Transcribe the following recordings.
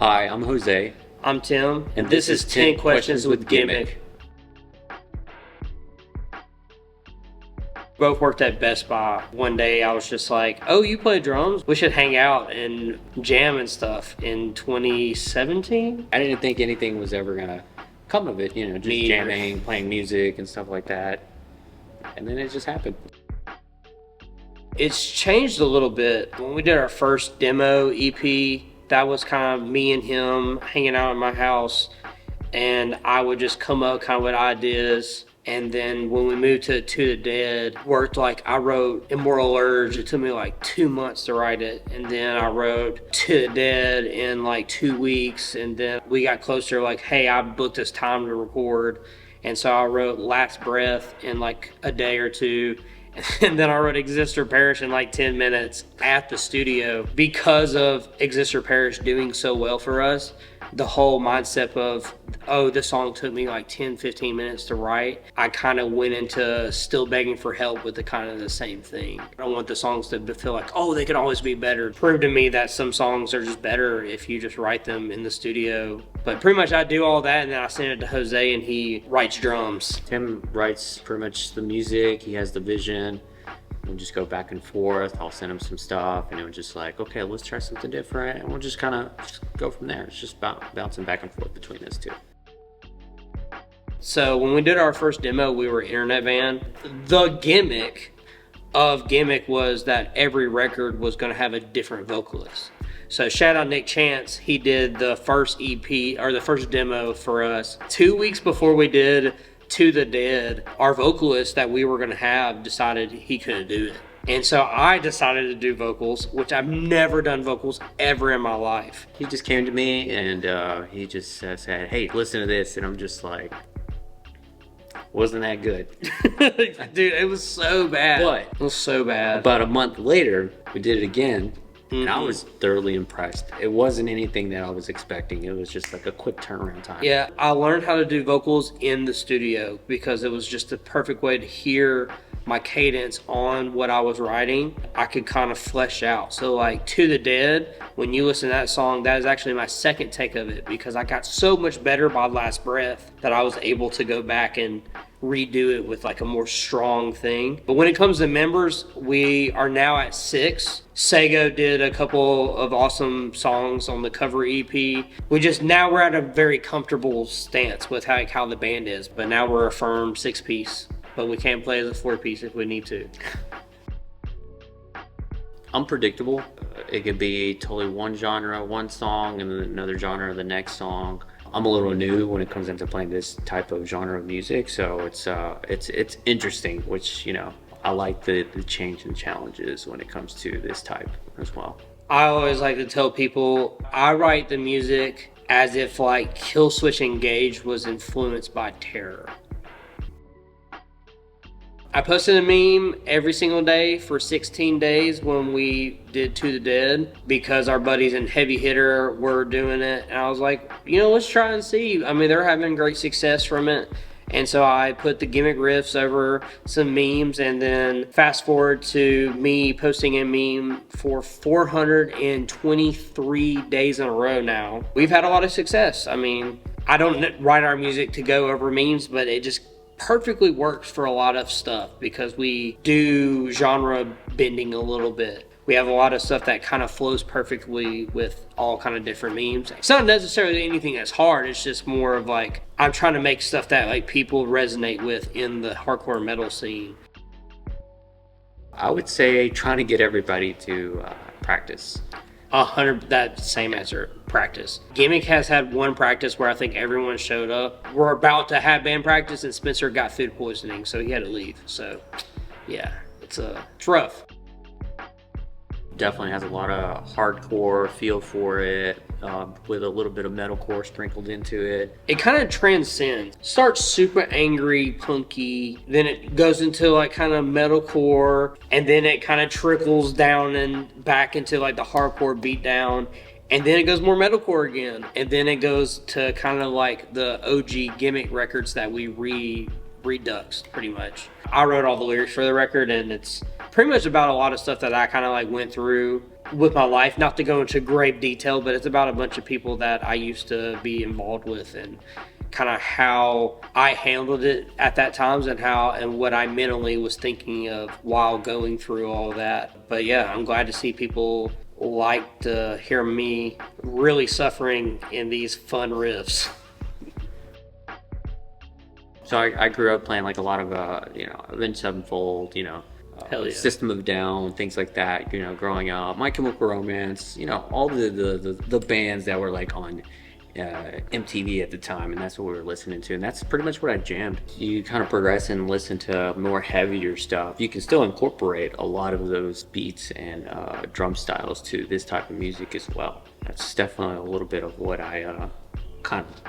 Hi, I'm Jose. I'm Tim, and this is 10 Questions with Gimmick. Both worked at Best Buy. One day I was just like, oh, you play drums? We should hang out and jam and stuff in 2017. I didn't think anything was ever gonna come of it, just jamming, playing music and stuff like that. And then it just happened. It's changed a little bit. When we did our first demo EP, that was kind of me and him hanging out at my house, and I would just come up kind of with ideas. And then when we moved to the Dead, I wrote Immortal Urge. It took me like 2 months to write it. And then I wrote To the Dead in like 2 weeks. And then we got closer, like, hey, I booked this time to record. And so I wrote Last Breath in like a day or two. And then I wrote Exist or Perish in like 10 minutes at the studio. Because of Exist or Perish doing so well for us, the whole mindset of, oh, this song took me like 10, 15 minutes to write, I kind of went into Still Begging for Help with the kind of the same thing. I don't want the songs to feel like, oh, they could always be better. Prove to me that some songs are just better if you just write them in the studio. But pretty much I do all that, and then I send it to Jose, and he writes drums. Tim writes pretty much the music. He has the vision. We'll just go back and forth. I'll send him some stuff, and it was just like, okay, let's try something different, and we'll just kind of go from there. It's just bouncing back and forth between those two. So when we did our first demo, we were an internet band. The gimmick of Gimmick was that every record was going to have a different vocalist. So shout out Nick Chance. He did the first EP, or the first demo for us. 2 weeks before we did To the Dead, our vocalist that we were going to have decided he couldn't do it. And so I decided to do vocals, which I've never done vocals ever in my life. He just came to me, and he just said, hey, listen to this. And I'm just like, wasn't that good. Dude, it was so bad. What? It was so bad. About a month later, we did it again. And I was thoroughly impressed. It wasn't anything that I was expecting. It was just like a quick turnaround time. Yeah, I learned how to do vocals in the studio because it was just the perfect way to hear my cadence on what I was writing. I could kind of flesh out. So like To the Dead, when you listen to that song, that is actually my second take of it because I got so much better by Last Breath that I was able to go back and redo it with like a more strong thing. But when it comes to members, we are now at 6. Sego did a couple of awesome songs on the cover EP. Now we're at a very comfortable stance with how the band is. But now we're a firm 6-piece. But we can't play as a 4-piece if we need to. Unpredictable. It could be totally one genre, one song, and then another genre the next song. I'm a little new when it comes into playing this type of genre of music, so it's interesting, which, I like the change and challenges when it comes to this type as well. I always like to tell people I write the music as if like Killswitch Engage was influenced by Terror. I posted a meme every single day for 16 days when we did To the Dead because our buddies in Heavy Hitter were doing it. And I was like, let's try and see. I mean, they're having great success from it. And so I put the gimmick riffs over some memes, and then fast forward to me posting a meme for 423 days in a row now. We've had a lot of success. I mean, I don't write our music to go over memes, but it just perfectly works for a lot of stuff because we do genre bending a little bit. We have a lot of stuff that kind of flows perfectly with all kind of different memes. It's not necessarily anything that's hard. It's just more of like, I'm trying to make stuff that like people resonate with in the hardcore metal scene. I would say trying to get everybody to practice. 100, that same answer, practice. Gimmick has had one practice where I think everyone showed up. We're about to have band practice and Spencer got food poisoning, so he had to leave. So yeah, it's rough. Definitely has a lot of hardcore feel for it, with a little bit of metalcore sprinkled into it. It kind of transcends. Starts super angry, punky, then it goes into like kind of metalcore, and then it kind of trickles down and back into like the hardcore beatdown, and then it goes more metalcore again, and then it goes to kind of like the OG Gimmick records that we reduxed pretty much. I wrote all the lyrics for the record, and it's pretty much about a lot of stuff that I kind of like went through with my life. Not to go into grave detail, but it's about a bunch of people that I used to be involved with, and kind of how I handled it at that times, and what I mentally was thinking of while going through all that. But yeah, I'm glad to see people like to hear me really suffering in these fun riffs. So I grew up playing like a lot of Avenged Sevenfold, Hell yeah. System of a Down, things like that. Growing up, My Chemical Romance, all the bands that were like on MTV at the time, and that's what we were listening to, and that's pretty much what I jammed. You kind of progress and listen to more heavier stuff. You can still incorporate a lot of those beats and drum styles to this type of music as well. That's definitely a little bit of what I kind of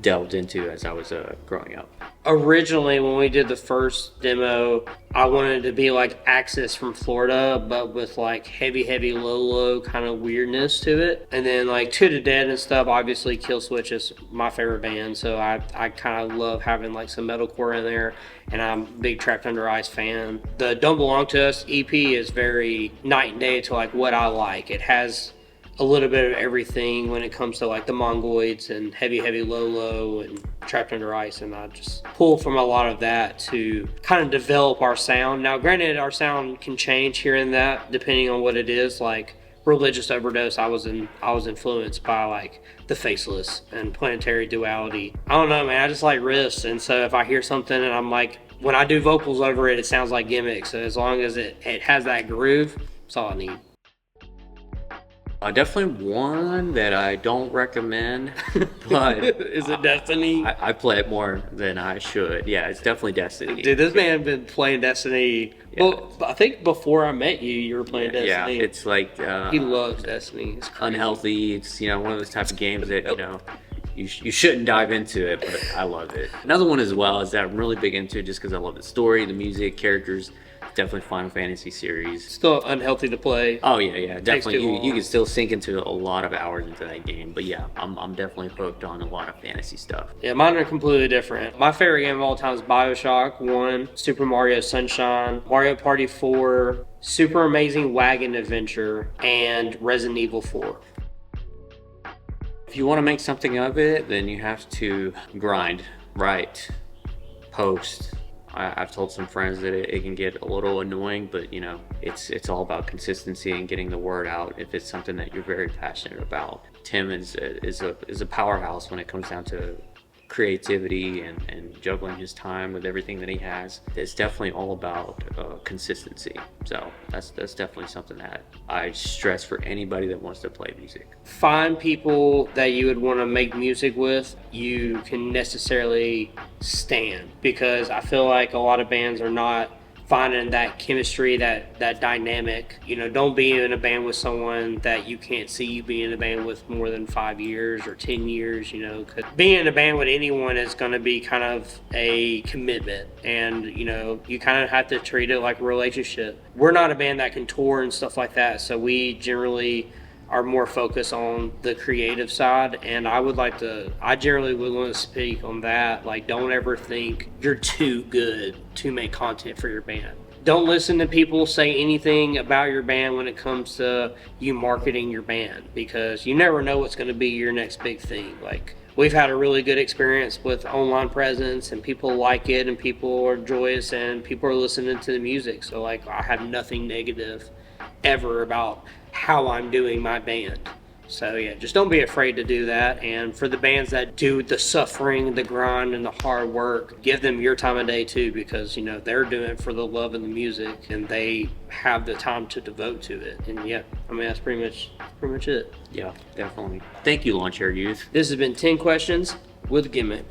delved into as I was growing up. Originally, when we did the first demo, I wanted it to be like Axis from Florida, but with like heavy, low kind of weirdness to it. And then like To the Dead and stuff, obviously Killswitch is my favorite band, so I kind of love having like some metalcore in there, and I'm a big Trapped Under Ice fan. The Don't Belong to Us EP is very night and day to like what I like. It has a little bit of everything when it comes to like the Mongoloids and heavy, low and Trapped Under Ice, and I just pull from a lot of that to kind of develop our sound. Now granted, our sound can change here and that depending on what it is. Like Religious Overdose, I was influenced by like The Faceless and Planetary Duality. I don't know, man, I just like riffs, and so if I hear something and I'm like, when I do vocals over it, it sounds like Gimmick. So as long as it has that groove, that's all I need. Definitely one that I don't recommend, but Is it Destiny? I play it more than I should. Yeah, it's definitely Destiny. Dude, this man been playing Destiny. Yeah. Well, I think before I met you, you were playing Yeah, Destiny. it's like He loves Destiny. It's crazy. unhealthy. It's one of those type of games that you shouldn't dive into it, but I love it. Another one as well is that I'm really big into, just because I love the story, the music, characters. Definitely Final Fantasy series. Still unhealthy to play. Oh yeah, definitely. too long. You can still sink into a lot of hours into that game, but yeah, I'm definitely hooked on a lot of fantasy stuff. Yeah, mine are completely different. My favorite game of all time is BioShock 1, Super Mario Sunshine, Mario Party 4, Super Amazing Wagon Adventure, and Resident Evil 4. If you want to make something of it, then you have to grind, write, post. I've told some friends that it can get a little annoying, but it's all about consistency and getting the word out if it's something that you're very passionate about. Tim is a powerhouse when it comes down to creativity and juggling his time with everything that he has. It's definitely all about consistency. So that's definitely something that I stress for anybody that wants to play music. Find people that you would want to make music with you can necessarily stand, because I feel like a lot of bands are not finding that chemistry, that dynamic. Don't be in a band with someone that you can't see you being in a band with more than 5 years or 10 years, because being in a band with anyone is going to be kind of a commitment, and you kind of have to treat it like a relationship. We're not a band that can tour and stuff like that, so we generally are more focused on the creative side, and I generally would want to speak on that. Like, don't ever think you're too good to make content for your band. Don't listen to people say anything about your band when it comes to you marketing your band, because you never know what's going to be your next big thing. Like, we've had a really good experience with online presence, and people like it, and people are joyous, and people are listening to the music. So like, I have nothing negative ever about how I'm doing my band. So yeah, just don't be afraid to do that. And for the bands that do the suffering, the grind, and the hard work, give them your time of day too, because they're doing it for the love of the music, and they have the time to devote to it. And yeah, that's pretty much it. Yeah, definitely. Thank you, Lawnchair Youth. This has been 10 Questions with Gimmick.